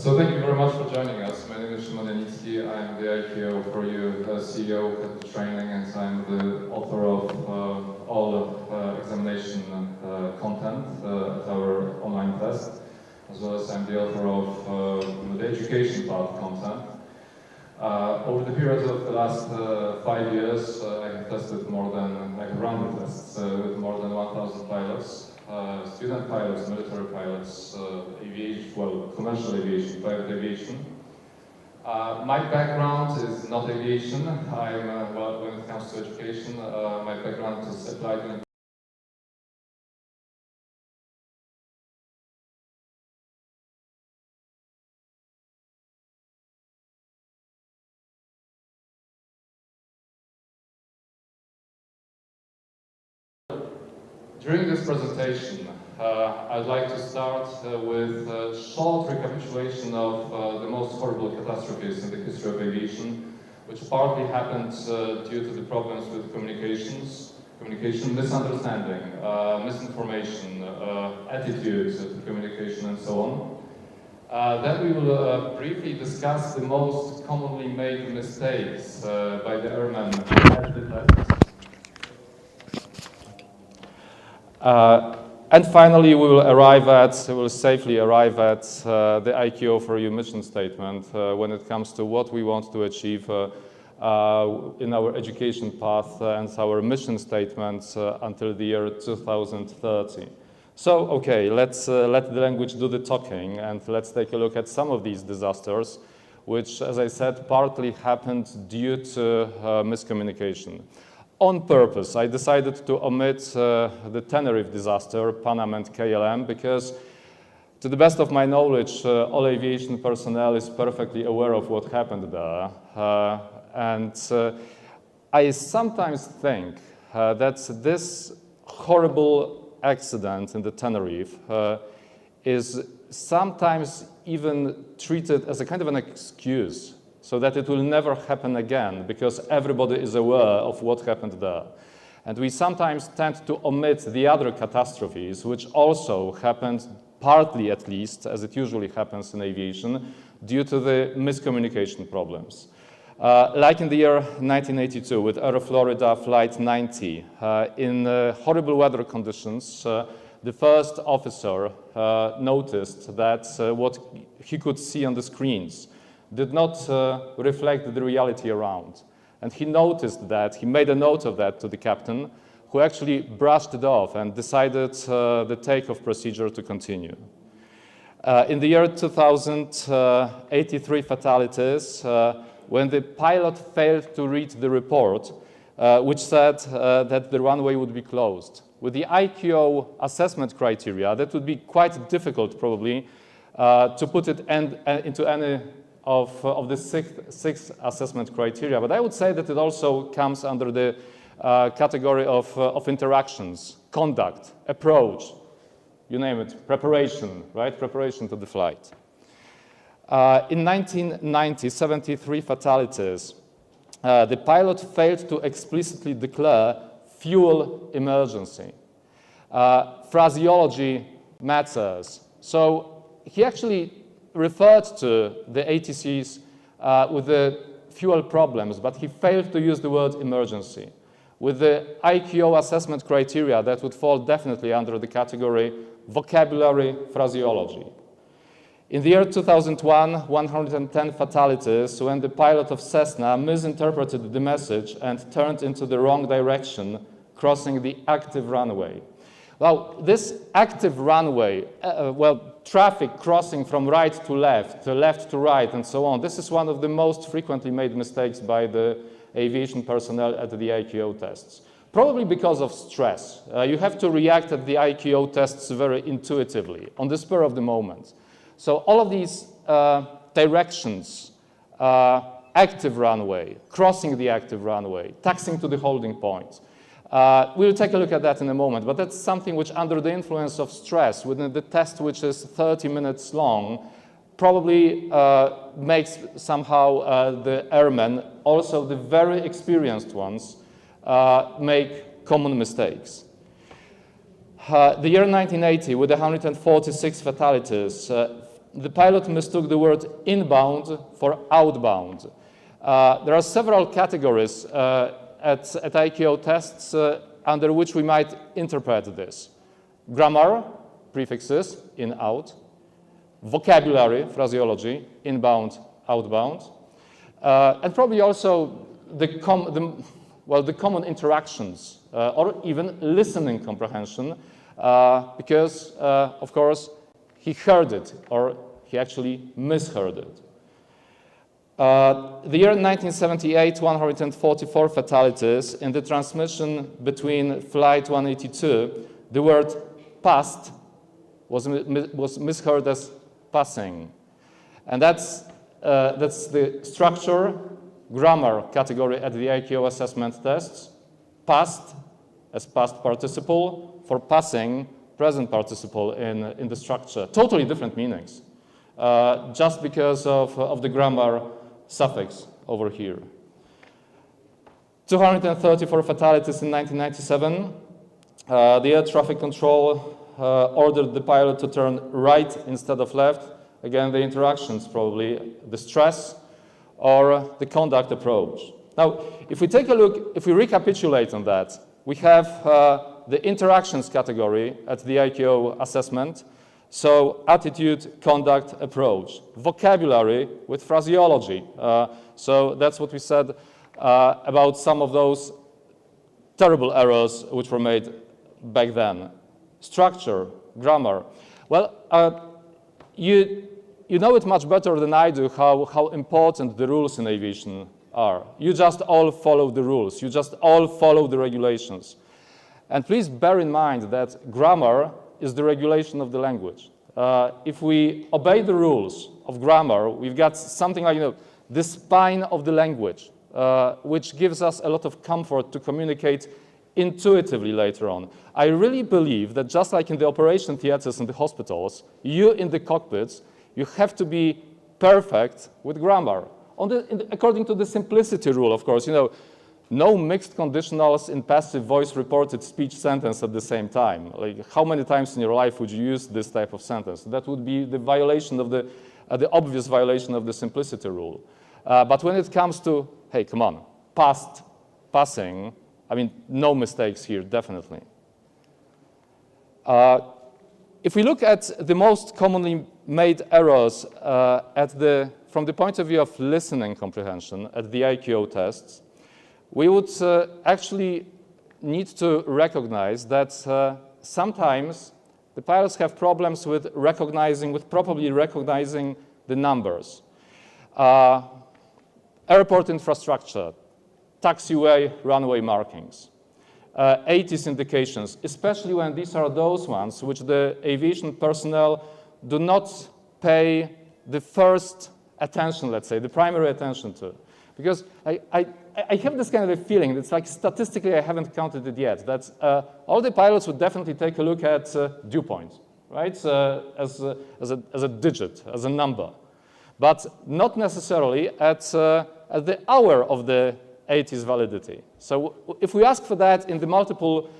So thank you very much for joining us. My name is Szymon Janicki. I'm the ICAO for you CEO of the training, and I'm the author of all of examination content at our online test, as well as I'm the author of the education part content. Over the period of the last 5 years, I have tested more than, I have run the tests with more than 1,000 pilots, student pilots, military pilots, aviation, well, commercial aviation, private aviation. My background is not aviation. Well, when it comes to education, my background is applied. During this presentation, I'd like to start with a short recapitulation of the most horrible catastrophes in the history of aviation, which partly happened due to the problems with communication misunderstanding, misinformation, attitudes to communication, and so on. Then we will briefly discuss the most commonly made mistakes by the airmen at the test. And finally, we will safely arrive at the ICAO for you mission statement when it comes to what we want to achieve in our education path and our mission statements until the year 2030. So, okay, let's let the language do the talking, and let's take a look at some of these disasters, which, as I said, partly happened due to miscommunication. On purpose, I decided to omit the Tenerife disaster, Pan Am and KLM, because to the best of my knowledge, all aviation personnel is perfectly aware of what happened there. I sometimes think that this horrible accident in the Tenerife is sometimes even treated as a kind of an excuse, so that it will never happen again, because everybody is aware of what happened there. And we sometimes tend to omit the other catastrophes, which also happened, partly at least, as it usually happens in aviation, due to the miscommunication problems. Like in the year 1982 with Air Florida Flight 90, in horrible weather conditions, the first officer noticed that what he could see on the screens did not reflect the reality around. And he noticed that, he made a note of that to the captain, who actually brushed it off and decided the takeoff procedure to continue. In the year 2000, 83 fatalities when the pilot failed to read the report, which said that the runway would be closed. With the ICAO assessment criteria, that would be quite difficult probably to put it into any of the six assessment criteria, but I would say that it also comes under the category of interactions, conduct, approach, you name it, preparation, right? Preparation to the flight. In 1990, 73 fatalities. The pilot failed to explicitly declare fuel emergency. Phraseology matters. So he actually referred to the ATCs with the fuel problems, but he failed to use the word emergency. With the ICAO assessment criteria, that would fall definitely under the category vocabulary phraseology. In the year 2001, 110 fatalities when the pilot of Cessna misinterpreted the message and turned into the wrong direction, crossing the active runway. Well, this active runway, traffic crossing from right to left to right, and so on, this is one of the most frequently made mistakes by the aviation personnel at the ICAO tests. Probably because of stress. You have to react at the ICAO tests very intuitively, on the spur of the moment. So all of these directions, active runway, crossing the active runway, taxiing to the holding point, we'll take a look at that in a moment, but that's something which, under the influence of stress, within the test which is 30 minutes long, probably makes somehow the airmen, also the very experienced ones, make common mistakes. The year 1980, with 146 fatalities, the pilot mistook the word inbound for outbound. There are several categories at ICAO tests under which we might interpret this. Grammar, prefixes, in, out. Vocabulary, phraseology, inbound, outbound. And probably also the common interactions or even listening comprehension because, of course, he heard it or he actually misheard it. The year 1978, 144 fatalities. In the transmission between Flight 182, the word past was misheard as passing. And that's the structure, grammar category at the ICAO assessment tests. Past as past participle, for passing, present participle in the structure. Totally different meanings, just because of the grammar suffix over here. 234 fatalities in 1997. The air traffic control ordered the pilot to turn right instead of left. Again, the interactions probably, the stress or the conduct approach. Now, if we take a look, if we recapitulate on that, we have the interactions category at the ICAO assessment. So attitude, conduct, approach. Vocabulary with phraseology. So that's what we said about some of those terrible errors which were made back then. Structure, grammar. Well, you know it much better than I do how important the rules in aviation are. You just all follow the rules. You just all follow the regulations. And please bear in mind that grammar is the regulation of the language. If we obey the rules of grammar, we've got something like, the spine of the language, which gives us a lot of comfort to communicate intuitively later on. I really believe that just like in the operation theaters and the hospitals, you in the cockpits, you have to be perfect with grammar. According to the simplicity rule, of course, no mixed conditionals in passive voice reported speech sentence at the same time. Like, how many times in your life would you use this type of sentence? That would be the violation of the obvious violation of the simplicity rule. But when it comes to, hey, come on, past, passing, I mean, no mistakes here, definitely. If we look at the most commonly made errors from the point of view of listening comprehension at the ICAO tests, we would actually need to recognize that sometimes the pilots have problems with properly recognizing the numbers. Airport infrastructure, taxiway, runway markings, ATIS indications, especially when these are those ones which the aviation personnel do not pay the first attention, let's say, the primary attention to. Because I have this kind of a feeling, it's like statistically I haven't counted it yet, that all the pilots would definitely take a look at dew point, right, as a digit, as a number, but not necessarily at the hour of the ATIS validity. So if we ask for that in the multiple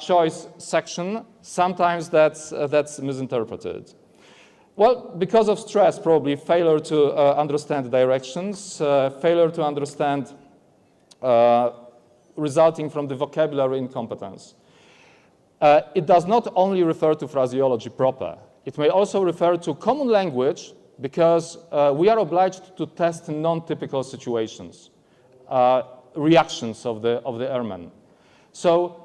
choice section, sometimes that's misinterpreted. Well, because of stress, probably failure to understand directions, failure to understand resulting from the vocabulary incompetence. It does not only refer to phraseology proper. It may also refer to common language because we are obliged to test non-typical situations, reactions of the airmen. So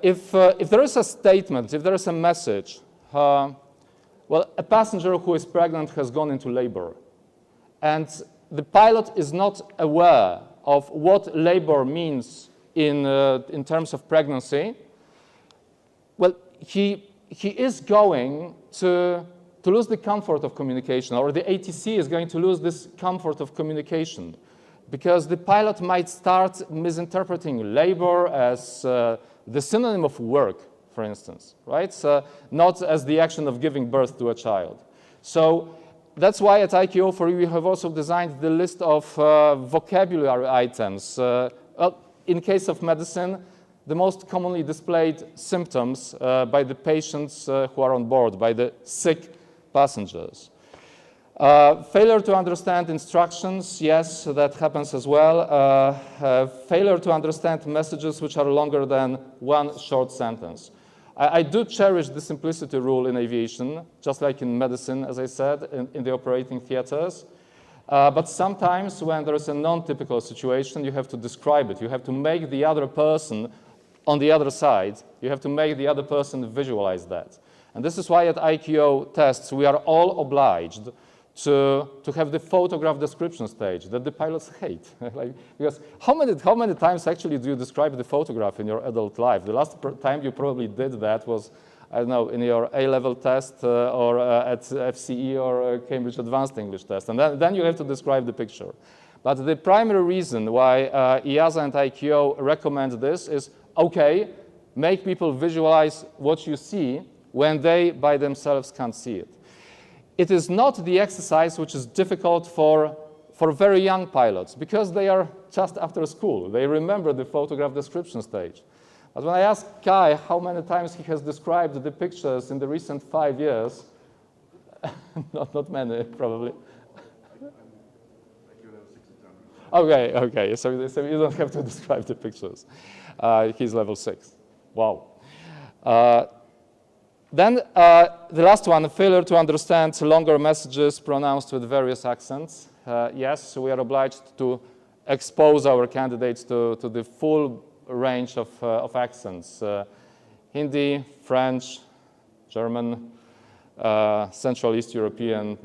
if there is a statement, if there is a message, well, a passenger who is pregnant has gone into labor, and the pilot is not aware of what labor means in terms of pregnancy, well, he is going to lose the comfort of communication, or the ATC is going to lose this comfort of communication, because the pilot might start misinterpreting labor as the synonym of work, for instance, right? Not as the action of giving birth to a child. So that's why at ICAO for you we have also designed the list of vocabulary items. In case of medicine, the most commonly displayed symptoms by the patients who are on board, by the sick passengers. Failure to understand instructions, yes, that happens as well. Failure to understand messages which are longer than one short sentence. I do cherish the simplicity rule in aviation, just like in medicine, as I said, in the operating theaters. But sometimes when there is a non-typical situation, you have to describe it. You have to make the other person on the other side, you have to make the other person visualize that. And this is why at ICAO tests, we are all obliged to have the photograph description stage that the pilots hate. Because how many times actually do you describe the photograph in your adult life? The last time you probably did that was, I don't know, in your A-level test or at FCE or Cambridge Advanced English test. And then you have to describe the picture. But the primary reason why EASA and ICAO recommend this is, okay, make people visualize what you see when they by themselves can't see it. It is not the exercise which is difficult for very young pilots because they are just after school. They remember the photograph description stage. But when I ask Kai how many times he has described the pictures in the recent 5 years, not many, probably. Okay, so you don't have to describe the pictures. He's level 6. Wow. Then the last one, failure to understand longer messages pronounced with various accents. Yes, we are obliged to expose our candidates to the full range of accents. Hindi, French, German, Central East European,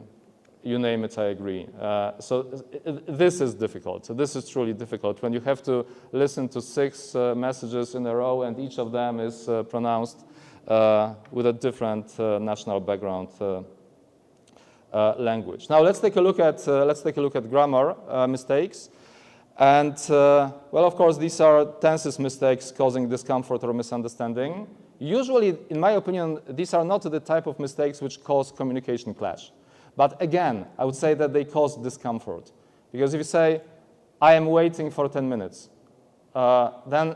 you name it, I agree. So this is difficult. So this is truly difficult when you have to listen to 6 messages in a row and each of them is pronounced with a different national background language. Now let's take a look at grammar mistakes, and well, of course, these are tenses mistakes causing discomfort or misunderstanding. Usually, in my opinion, these are not the type of mistakes which cause communication clash. But again, I would say that they cause discomfort, because if you say, "I am waiting for 10 minutes," then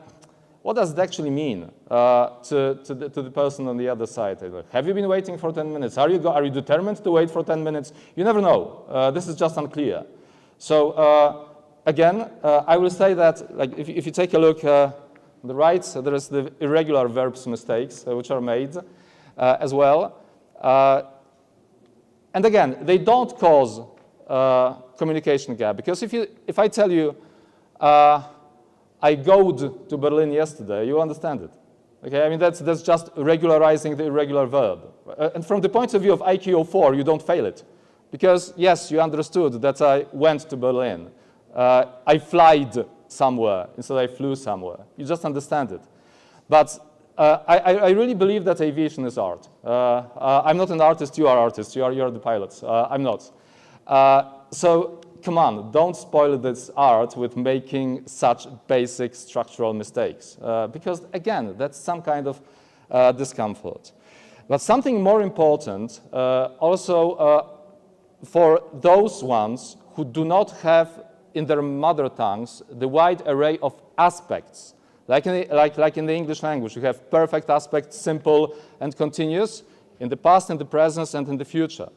what does it actually mean to the person on the other side? Have you been waiting for 10 minutes? Are you determined to wait for 10 minutes? You never know. This is just unclear. So again, I will say that, like, if you take a look on the right, there is the irregular verbs mistakes which are made as well. And again, they don't cause communication gap, because if I tell you, I goed to Berlin yesterday, you understand it. Okay, I mean, that's just regularizing the irregular verb. And from the point of view of ICAO 4, you don't fail it. Because, yes, you understood that I went to Berlin. I flied somewhere instead I flew somewhere. You just understand it. But I really believe that aviation is art. I'm not an artist, you are artists. You're the pilots. I'm not. So come on, don't spoil this art with making such basic structural mistakes. Because, again, that's some kind of discomfort. But something more important, also for those ones who do not have in their mother tongues the wide array of aspects. Like in the English language, you have perfect aspects, simple and continuous, in the past, in the present, and in the future.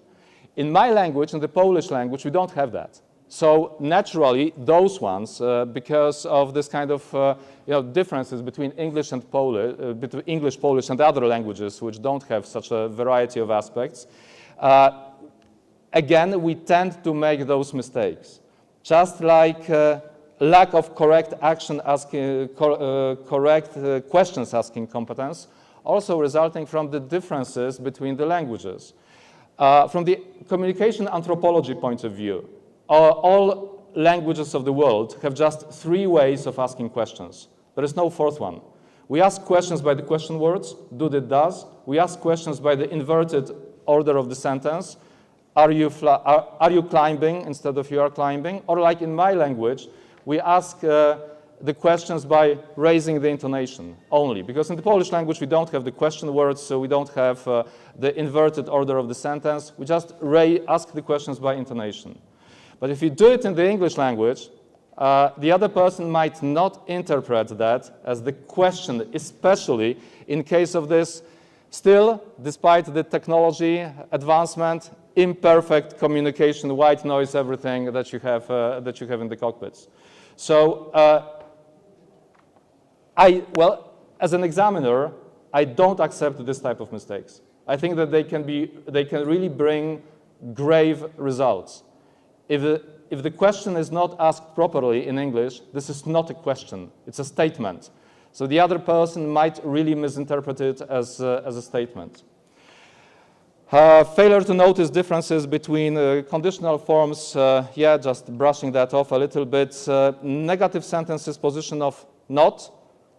In my language, in the Polish language, we don't have that. So naturally, those ones, because of this kind of differences between English and Polish, between English, Polish, and other languages which don't have such a variety of aspects, again, we tend to make those mistakes. Just like lack of correct action asking, correct questions asking competence, also resulting from the differences between the languages. From the communication anthropology point of view, all languages of the world have just 3 ways of asking questions. There is no 4th one. We ask questions by the question words, do, did, does. We ask questions by the inverted order of the sentence. Are you climbing instead of you are climbing? Or like in my language, we ask the questions by raising the intonation only. Because in the Polish language, we don't have the question words, so we don't have the inverted order of the sentence. We just ask the questions by intonation. But if you do it in the English language, the other person might not interpret that as the question, especially in case of this Still, despite the technology advancement, imperfect communication, white noise, everything that you have in the cockpits. So, well, as an examiner, I don't accept this type of mistakes. I think that they can really bring grave results. If the question is not asked properly in English, this is not a question, it's a statement. So the other person might really misinterpret it as a statement. Failure to notice differences between conditional forms, yeah, just brushing that off a little bit. Negative sentences, position of not,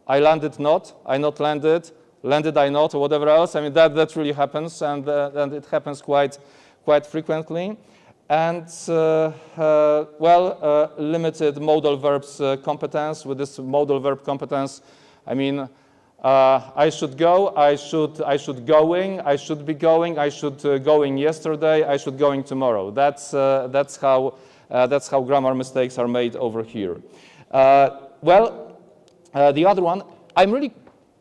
I landed not, I not landed, landed I not, or whatever else. I mean, that really happens, and it happens quite frequently. And, limited modal verbs competence. With this modal verb competence, I mean, I should go, I should going, I should be going, I should going yesterday, I should going tomorrow. That's how grammar mistakes are made over here. The other one, I'm really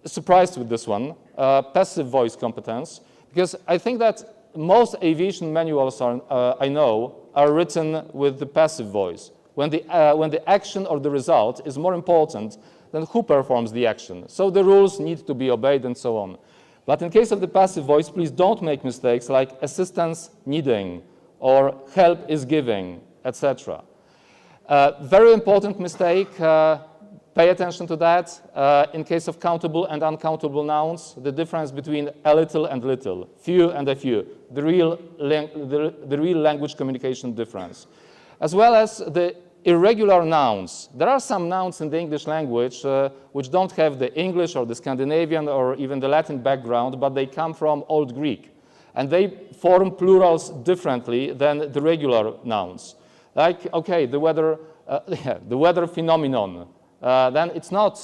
surprised with this one, passive voice competence, because I think that most aviation manuals I know are written with the passive voice, when the action or the result is more important than who performs the action. So the rules need to be obeyed and so on. But in case of the passive voice, please don't make mistakes like assistance needing or help is giving, etc. Very important mistake, pay attention to that. In case of countable and uncountable nouns, the difference between a little and little, few and a few, the real language communication difference. As well as the irregular nouns. There are some nouns in the English language which don't have the English or the Scandinavian or even the Latin background, but they come from Old Greek. And they form plurals differently than the regular nouns. Like, okay, the weather phenomenon. Then it's not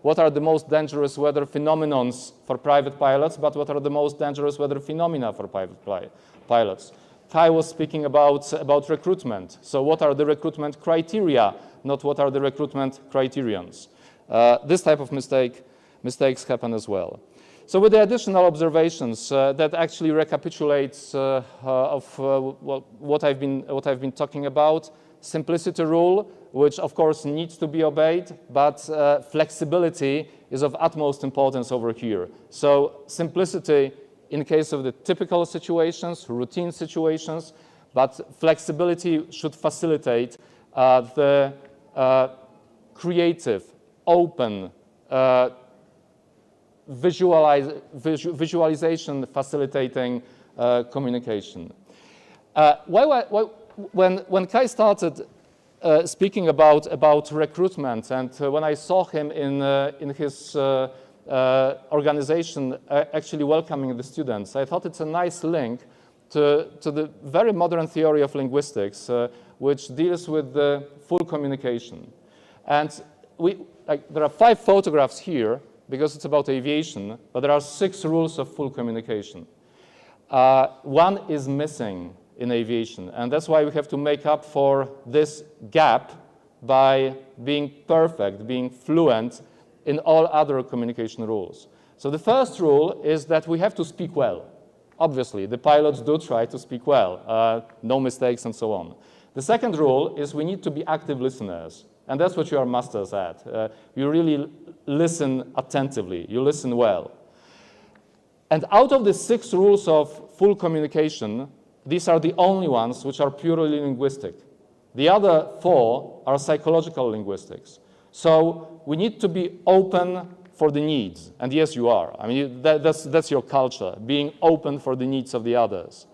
what are the most dangerous weather phenomenons for private pilots, but what are the most dangerous weather phenomena for private pilots. Kai was speaking about recruitment. So what are the recruitment criteria, not what are the recruitment criterions. This type of mistakes happen as well. So with the additional observations that actually recapitulates what I've been talking about, simplicity rule, which of course needs to be obeyed, but flexibility is of utmost importance over here. So simplicity in case of the typical situations, routine situations, but flexibility should facilitate the creative, open, visualization facilitating communication. When Kai started speaking about recruitment, and when I saw him in his organization actually welcoming the students, I thought it's a nice link to the very modern theory of linguistics, which deals with the full communication. And there are 5 photographs here because it's about aviation, but there are 6 rules of full communication. One is missing in aviation, and that's why we have to make up for this gap by being perfect, being fluent in all other communication rules. So the first rule is that we have to speak well. Obviously, the pilots do try to speak well, no mistakes and so on. The second rule is we need to be active listeners, and that's what you are masters at. You really listen attentively, you listen well. And out of the 6 rules of full communication, these are the only ones which are purely linguistic. The other 4 are psychological linguistics. So we need to be open for the needs, and yes, you are. I mean, that's your culture, being open for the needs of the others.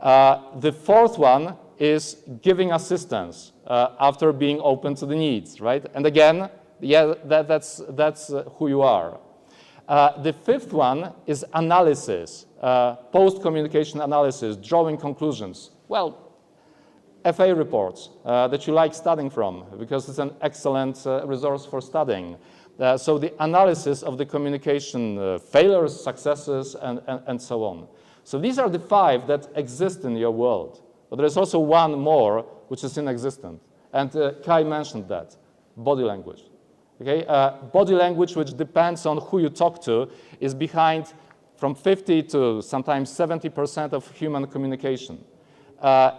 The 4th one is giving assistance after being open to the needs, right? And again, yeah, that's who you are. The 5th one is analysis, post-communication analysis, drawing conclusions. Well, FA reports that you like studying from, because it's an excellent resource for studying. So the analysis of the communication failures, successes, and so on. So these are the 5 that exist in your world. But there is also one more which is inexistent. And Kai mentioned that, body language. Okay? Body language, which depends on who you talk to, is behind from 50 to sometimes 70% of human communication.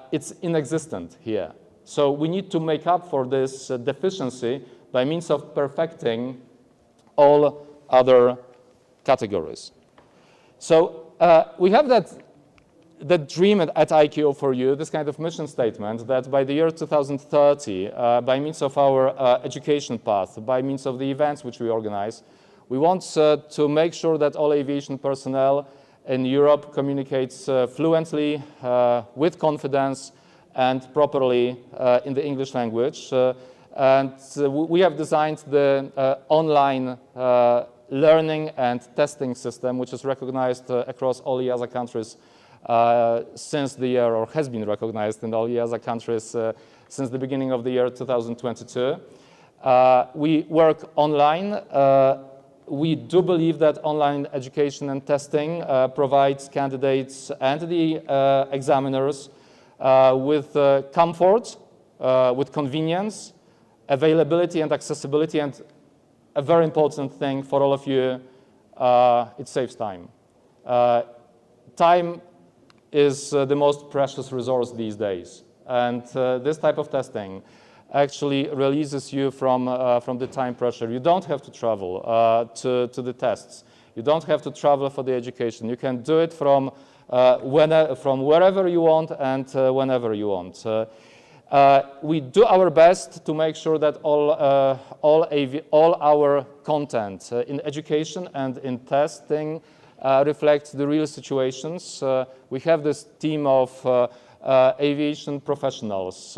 It's inexistent here. So we need to make up for this deficiency by means of perfecting all other categories. So we have that dream at ICAO for you, this kind of mission statement, that by the year 2030, by means of our education path, by means of the events which we organize, we want to make sure that all aviation personnel in Europe communicates fluently, with confidence, and properly in the English language. And we have designed the online learning and testing system, which is recognized across all EASA countries since the year, or has been recognized in all EASA countries since the beginning of the year 2022. We work online. We do believe that online education and testing provides candidates and the examiners with comfort, with convenience, availability and accessibility, and a very important thing for all of you, it saves time. Time is the most precious resource these days, and this type of testing actually releases you from the time pressure. You don't have to travel to the tests. You don't have to travel for the education. You can do it from wherever you want and whenever you want. We do our best to make sure that all our content in education and in testing reflects the real situations. We have this team of aviation professionals,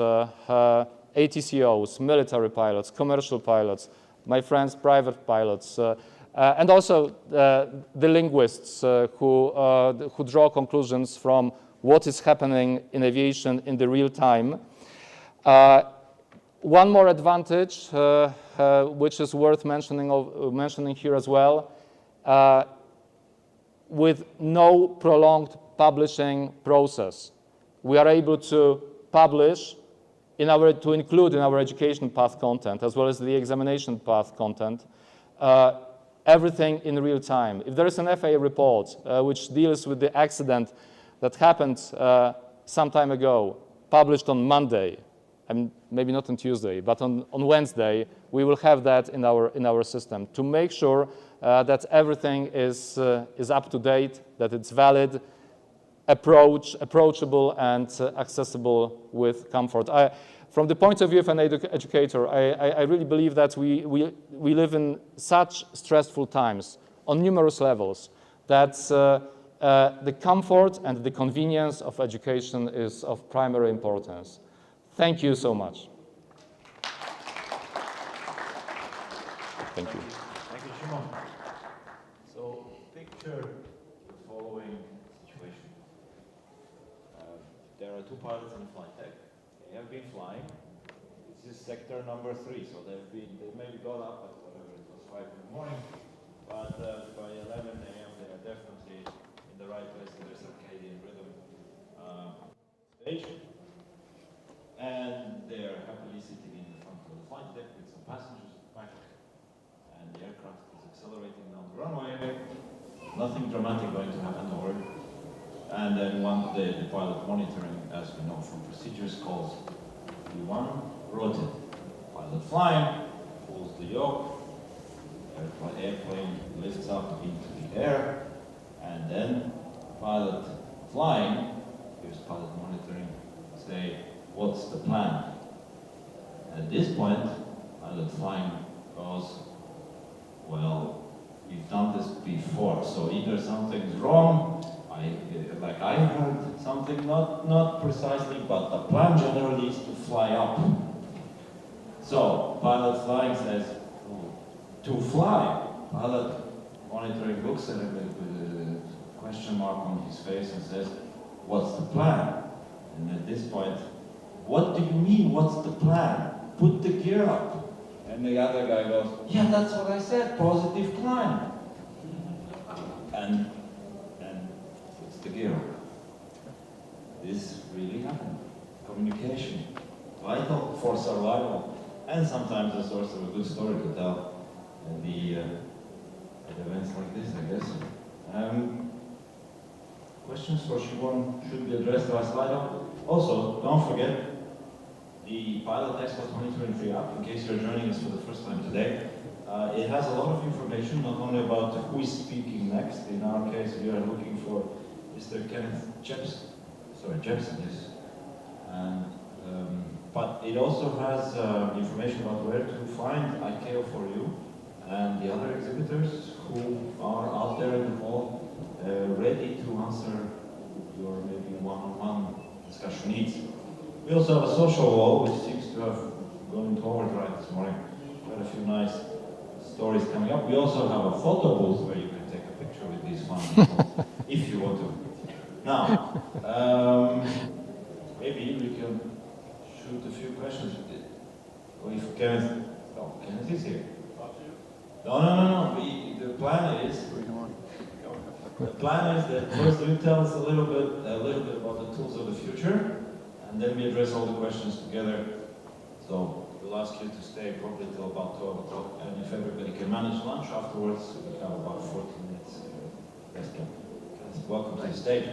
ATCOs, military pilots, commercial pilots, my friends, private pilots, and also the linguists who draw conclusions from what is happening in aviation in the real time. One more advantage, which is worth mentioning here as well, with no prolonged publishing process, we are able to publish to include in our education path content, as well as the examination path content, everything in real time. If there is an FAA report which deals with the accident that happened some time ago, published on Monday, and maybe not on Tuesday, but on Wednesday, we will have that in our system to make sure that everything is up to date, that it's valid, approachable, and accessible with comfort. From the point of view of an educator, I really believe that we live in such stressful times on numerous levels that the comfort and the convenience of education is of primary importance. Thank you so much. Thank you. Thank you, Szymon. So, picture the following situation. There are two pilots in flight deck. They have been flying. This is sector number 3, so they maybe got up at whatever, it was 5 in the morning, but by 11 a.m. they are definitely in the right place in their circadian rhythm stage. And they are happily sitting in the front of the flight deck with some passengers back, and the aircraft is accelerating down the runway. Nothing dramatic going to happen over. And then one day the pilot monitoring, as we know from procedures, calls P1, rotate. Pilot flying, pulls the yoke, airplane lifts up into the air, and then pilot flying, here's pilot monitoring, say, what's the plan? At this point, pilot flying goes, well, we've done this before, so either something's wrong, like I heard something, not precisely, but the plan generally is to fly up. So, pilot flying says, to fly. Pilot monitoring looks at it with a question mark on his face and says, what's the plan? And at this point, what do you mean, what's the plan? Put the gear up. And the other guy goes, yeah, that's what I said, positive climb. And puts the gear up. This really happened. Communication, vital for survival, and sometimes a source of a good story to tell at events like this, I guess. questions for Szymon should be addressed by Slido. Also, don't forget the Pilot Expo 2023 app, in case you're joining us for the first time today. It has a lot of information, not only about who is speaking next. In our case, we are looking for Mr. Kenneth Jepson. Sorry, Jepson, yes. And, but it also has information about where to find ICAO for you and the other exhibitors who are out there in the hall, ready to answer your maybe one-on-one discussion needs. We also have a social wall, which seems to have gone into overdrive this morning. Quite a few nice stories coming up. We also have a photo booth where you can take a picture with these fun people, if you want to. Now, maybe we can shoot a few questions. Or if Kenneth, oh, Kenneth is here. No. The plan is. The plan is that first you tell us a little bit about the tools of the future, and then we address all the questions together. So we'll ask you to stay probably till about 12 o'clock, and if everybody can manage lunch afterwards, we have about 40 minutes rest. Welcome to the stage.